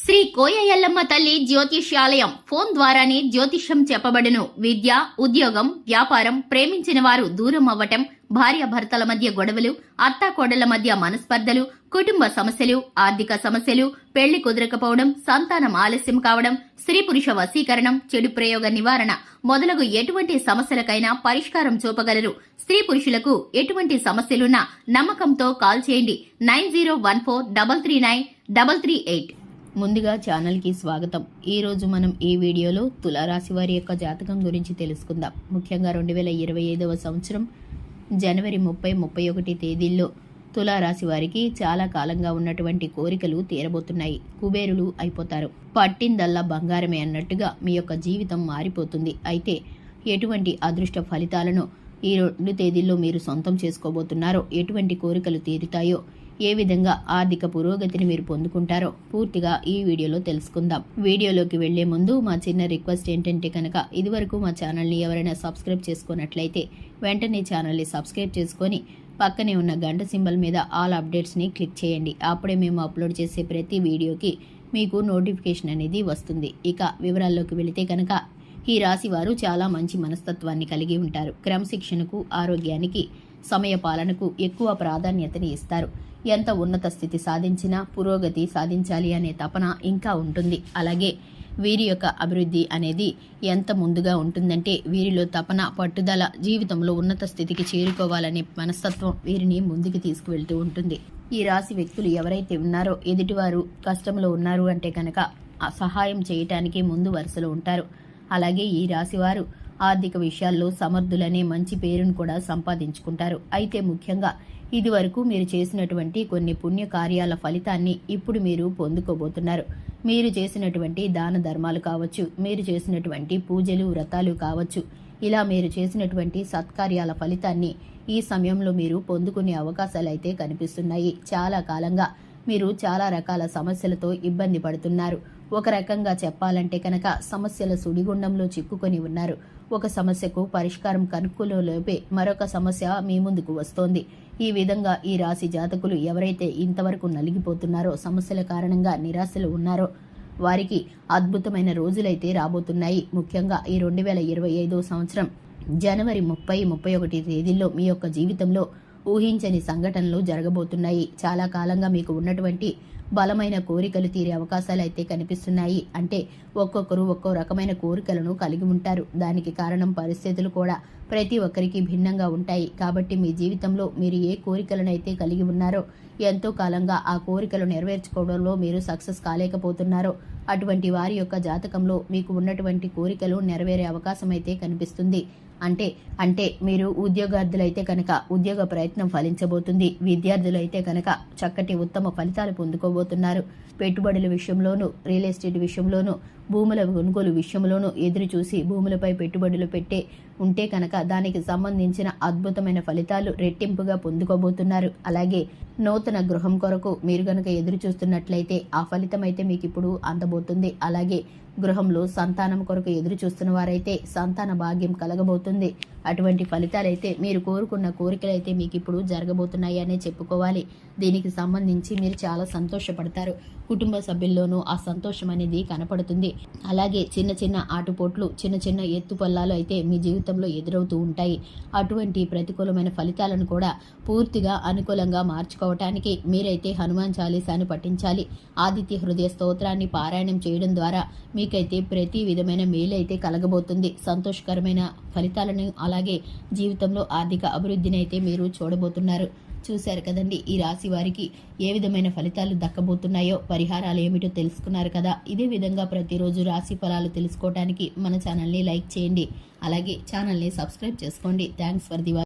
శ్రీ కోయ ఎల్లమ్మ తల్లి జ్యోతిష్యాలయం ఫోన్ ద్వారానే జ్యోతిష్యం చెప్పబడును. విద్య, ఉద్యోగం, వ్యాపారం, ప్రేమించిన వారు దూరం అవ్వటం, భార్యాభర్తల మధ్య గొడవలు, అత్తాకోడళ్ల మధ్య మనస్పర్ధలు, కుటుంబ సమస్యలు, ఆర్థిక సమస్యలు, పెళ్లి కుదరకపోవడం, సంతానం ఆలస్యం కావడం, స్త్రీ పురుష వశీకరణం, చెడు ప్రయోగ నివారణ మొదలగు ఎటువంటి సమస్యలకైనా పరిష్కారం చూపగలరు. స్త్రీ పురుషులకు ఎటువంటి సమస్యలున్నా నమ్మకంతో కాల్ చేయండి. 9014339338. ముందుగా ఛానల్కి స్వాగతం. ఈరోజు మనం ఈ వీడియోలో తులారాశి వారి యొక్క జాతకం గురించి తెలుసుకుందాం. ముఖ్యంగా 2025వ సంవత్సరం జనవరి 30-31 తేదీల్లో తులారాశి వారికి చాలా కాలంగా ఉన్నటువంటి కోరికలు తీరబోతున్నాయి. కుబేరులు అయిపోతారు. పట్టిందల్లా బంగారమే అన్నట్టుగా మీ యొక్క జీవితం మారిపోతుంది. అయితే ఎటువంటి అదృష్ట ఫలితాలను ఈ 2 తేదీల్లో మీరు సొంతం చేసుకోబోతున్నారో, ఎటువంటి కోరికలు తీరుతాయో, ఏ విధంగా ఆర్థిక పురోగతిని మీరు పొందుకుంటారో పూర్తిగా ఈ వీడియోలో తెలుసుకుందాం. వీడియోలోకి వెళ్లే ముందు మా చిన్న రిక్వెస్ట్ ఏంటంటే కనుక ఇదివరకు మా ఛానల్ని ఎవరైనా సబ్స్క్రైబ్ చేసుకున్నట్లయితే వెంటనే ఛానల్ని సబ్స్క్రైబ్ చేసుకొని పక్కనే ఉన్న గంట సింబల్ మీద ఆల్ అప్డేట్స్ని క్లిక్ చేయండి. అప్పుడే మేము అప్లోడ్ చేసే ప్రతి వీడియోకి మీకు నోటిఫికేషన్ అనేది వస్తుంది. ఇక వివరాల్లోకి వెళితే కనుక ఈ రాశి వారు చాలా మంచి మనస్తత్వాన్ని కలిగి ఉంటారు. క్రమశిక్షణకు, ఆరోగ్యానికి, సమయ పాలనకు ఎక్కువ ప్రాధాన్యతని ఇస్తారు. ఎంత ఉన్నత స్థితి సాధించినా పురోగతి సాధించాలి అనే తపన ఇంకా ఉంటుంది. అలాగే వీరి యొక్క అభివృద్ధి అనేది ఎంత ముందుగా ఉంటుందంటే వీరిలో తపన, పట్టుదల, జీవితంలో ఉన్నత స్థితికి చేరుకోవాలనే మనస్తత్వం వీరిని ముందుకు తీసుకువెళ్తూ ఉంటుంది. ఈ రాశి వ్యక్తులు ఎవరైతే ఉన్నారో ఎదుటివారు కష్టంలో ఉన్నారు అంటే కనుక సహాయం చేయటానికి ముందు వరుసలో ఉంటారు. అలాగే ఈ రాశి వారు ఆర్థిక విషయాల్లో సమర్థులనే మంచి పేరును కూడా సంపాదించుకుంటారు. అయితే ముఖ్యంగా ఇదివరకు మీరు చేసినటువంటి కొన్ని పుణ్య కార్యాల ఫలితాన్ని ఇప్పుడు మీరు పొందుకోబోతున్నారు. మీరు చేసినటువంటి దాన ధర్మాలు కావచ్చు, మీరు చేసినటువంటి పూజలు, వ్రతాలు కావచ్చు, ఇలా మీరు చేసినటువంటి సత్కార్యాల ఫలితాన్ని ఈ సమయంలో మీరు పొందుకునే అవకాశాలు అయితే కనిపిస్తున్నాయి. చాలా కాలంగా మీరు చాలా రకాల సమస్యలతో ఇబ్బంది పడుతున్నారు. ఒక రకంగా చెప్పాలంటే కనుక సమస్యల సుడిగుండంలో చిక్కుకొని ఉన్నారు. ఒక సమస్యకు పరిష్కారం కనుక్కులోపే మరొక సమస్య మీ ముందుకు వస్తోంది. ఈ విధంగా ఈ రాశి జాతకులు ఎవరైతే ఇంతవరకు నలిగిపోతున్నారో, సమస్యల కారణంగా నిరాశలు ఉన్నారో వారికి అద్భుతమైన రోజులైతే రాబోతున్నాయి. ముఖ్యంగా ఈ 2025 సంవత్సరం జనవరి 30-31 తేదీల్లో మీ యొక్క జీవితంలో ఊహించని సంఘటనలు జరగబోతున్నాయి. చాలా కాలంగా మీకు ఉన్నటువంటి బలమైన కోరికలు తీరే అవకాశాలు అయితే కనిపిస్తున్నాయి. అంటే ఒక్కొక్కరు ఒక్కో రకమైన కోరికలను కలిగి ఉంటారు. దానికి కారణం పరిస్థితులు కూడా ప్రతి ఒక్కరికి భిన్నంగా ఉంటాయి. కాబట్టి మీ జీవితంలో మీరు ఏ కోరికలను అయితే కలిగి ఉన్నారో, ఎంతో కాలంగా ఆ కోరికలు నెరవేర్చుకోవడంలో మీరు సక్సెస్ కాలేకపోతున్నారో అటువంటి వారి యొక్క జాతకంలో మీకు ఉన్నటువంటి కోరికలు నెరవేరే అవకాశం అయితే కనిపిస్తుంది. అంటే మీరు ఉద్యోగార్థులైతే కనుక ఉద్యోగ ప్రయత్నం ఫలించబోతుంది. విద్యార్థులైతే కనుక చక్కటి ఉత్తమ ఫలితాలు పొందుకోబోతున్నారు. పెట్టుబడుల విషయంలోనూ, రియల్ ఎస్టేట్ విషయంలోనూ, భూముల కొనుగోలు విషయంలోనూ ఎదురు చూసి భూములపై పెట్టుబడులు పెట్టే ఉంటే కనుక దానికి సంబంధించిన అద్భుతమైన ఫలితాలు రెట్టింపుగా పొందుకోబోతున్నారు. అలాగే నూతన గృహం కొరకు మీరు కనుక ఎదురు చూస్తున్నట్లయితే ఆ ఫలితం అయితే మీకు ఇప్పుడు అందబోతుంది. అలాగే గృహంలో సంతానం కొరకు ఎదురు చూస్తున్న వారైతే సంతాన భాగ్యం కలగబోతుంది. అటువంటి ఫలితాలైతే మీరు కోరుకున్న కోరికలైతే మీకు ఇప్పుడు జరగబోతున్నాయి అనే చెప్పుకోవాలి. దీనికి సంబంధించి మీరు చాలా సంతోషపడతారు. కుటుంబ సభ్యుల్లోనూ ఆ సంతోషం అనేది కనపడుతుంది. అలాగే చిన్న చిన్న ఆటుపోట్లు, చిన్న చిన్న ఎత్తుపల్లాలు అయితే మీ జీవితంలో ఎదురవుతూ ఉంటాయి. అటువంటి ప్రతికూలమైన ఫలితాలను కూడా పూర్తిగా అనుకూలంగా మార్చుకోవటానికి మీరైతే హనుమాన్ చాలీసాను పఠించాలి. ఆదిత్య హృదయ స్తోత్రాన్ని పారాయణం చేయడం ద్వారా మీకైతే ప్రతి విధమైన మేలైతే కలగబోతుంది. సంతోషకరమైన ఫలితాలను, అలాగే జీవితంలో ఆర్థిక అభివృద్ధిని అయితే మీరు చూడబోతున్నారు. చూశారు కదండి ఈ రాశి వారికి ఏ విధమైన ఫలితాలు దక్కబోతున్నాయో, పరిహారాలు ఏమిటో తెలుసుకున్నారు కదా. ఇదే విధంగా ప్రతిరోజు రాశి ఫలాలు తెలుసుకోవడానికి మన ఛానల్ని లైక్ చేయండి. అలాగే ఛానల్ని సబ్స్క్రైబ్ చేసుకోండి. Thanks for the watch.